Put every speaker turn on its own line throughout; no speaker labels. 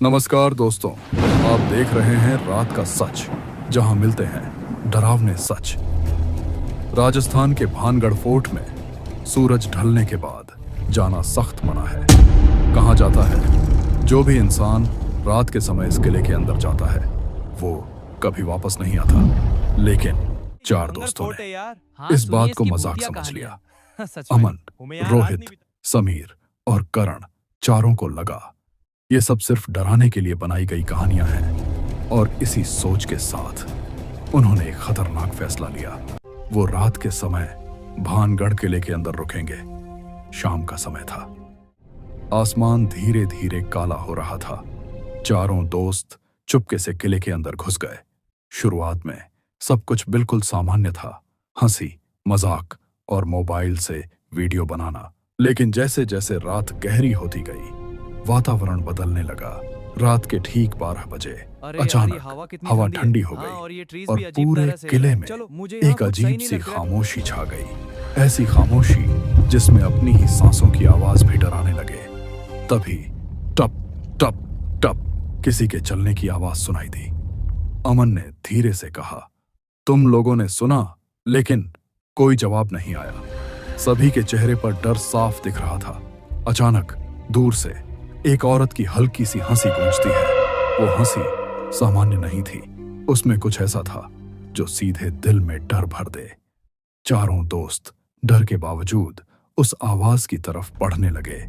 नमस्कार दोस्तों, आप देख रहे हैं रात का सच, जहां मिलते हैं डरावने सच। राजस्थान के भानगढ़ फोर्ट में सूरज ढलने के बाद जाना सख्त मना है। कहा जाता है जो भी इंसान रात के समय इस किले के अंदर जाता है वो कभी वापस नहीं आता। लेकिन चार दोस्तों ने इस बात को मजाक समझ लिया। अमन, रोहित, समीर और करण, चारों को लगा ये सब सिर्फ डराने के लिए बनाई गई कहानियां हैं। और इसी सोच के साथ उन्होंने एक खतरनाक फैसला लिया। वो रात के समय भानगढ़ किले के अंदर रुकेंगे। शाम का समय था। आसमान धीरे धीरे काला हो रहा था। चारों दोस्त चुपके से किले के अंदर घुस गए। शुरुआत में सब कुछ बिल्कुल सामान्य था, हंसी, मजाक और मोबाइल से वीडियो बनाना। लेकिन जैसे जैसे रात गहरी होती गई, वातावरण बदलने लगा। रात के ठीक 12 बजे अचानक हवा ठंडी हो गई और पूरे किले में एक अजीब सी खामोशी छा गई। ऐसी खामोशी जिसमें अपनी ही सांसों की आवाज भी डराने लगे। तभी टप टप टप किसी के चलने की आवाज सुनाई दी। अमन ने धीरे से कहा, तुम लोगों ने सुना? लेकिन कोई जवाब नहीं आया। सभी के चेहरे पर डर साफ दिख रहा था। अचानक दूर से एक औरत की हल्की सी हंसी गूंजती है। वो हंसी सामान्य नहीं थी। उसमें कुछ ऐसा था जो सीधे दिल में डर भर दे। चारों दोस्त डर के बावजूद उस आवाज की तरफ बढ़ने लगे।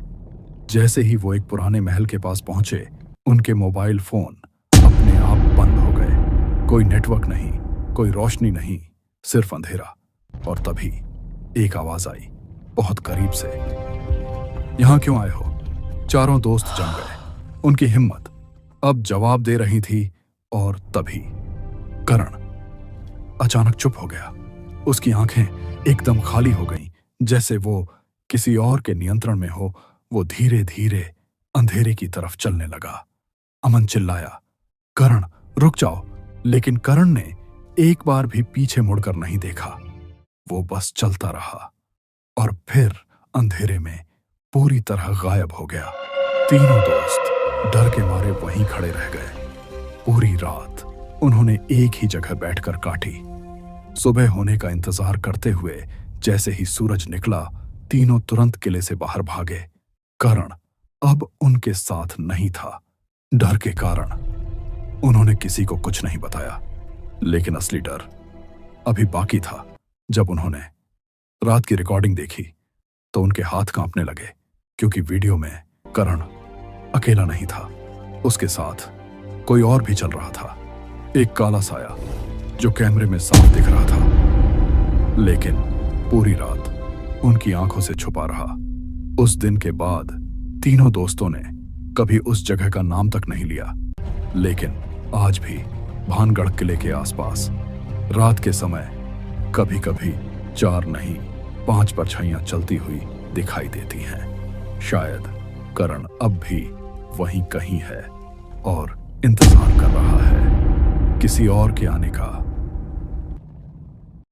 जैसे ही वो एक पुराने महल के पास पहुंचे, उनके मोबाइल फोन अपने आप बंद हो गए। कोई नेटवर्क नहीं, कोई रोशनी नहीं, सिर्फ अंधेरा। और तभी एक आवाज आई, बहुत करीब से, यहां क्यों आए हो? चारों दोस्त जम गए। उनकी हिम्मत अब जवाब दे रही थी। और तभी करण अचानक चुप हो गया। उसकी आंखें एकदम खाली हो गईं, जैसे वो किसी और के नियंत्रण में हो। वो धीरे धीरे अंधेरे की तरफ चलने लगा। अमन चिल्लाया, करण रुक जाओ। लेकिन करण ने एक बार भी पीछे मुड़कर नहीं देखा। वो बस चलता रहा और फिर अंधेरे में पूरी तरह गायब हो गया। तीनों दोस्त डर के मारे वहीं खड़े रह गए। पूरी रात उन्होंने एक ही जगह बैठकर काटी, सुबह होने का इंतजार करते हुए। जैसे ही सूरज निकला, तीनों तुरंत किले से बाहर भागे। करण अब उनके साथ नहीं था। डर के कारण उन्होंने किसी को कुछ नहीं बताया। लेकिन असली डर अभी बाकी था। जब उन्होंने रात की रिकॉर्डिंग देखी तो उनके हाथ कांपने लगे, क्योंकि वीडियो में करण अकेला नहीं था। उसके साथ कोई और भी चल रहा था। एक काला साया जो कैमरे में साफ दिख रहा था, लेकिन पूरी रात उनकी आंखों से छुपा रहा। उस दिन के बाद तीनों दोस्तों ने कभी उस जगह का नाम तक नहीं लिया। लेकिन आज भी भानगढ़ किले के आसपास रात के समय कभी कभी 4 नहीं 5 परछाइयां चलती हुई दिखाई देती हैं। शायद करण अब भी वहीं कहीं है और इंतजार कर रहा है किसी और के आने का।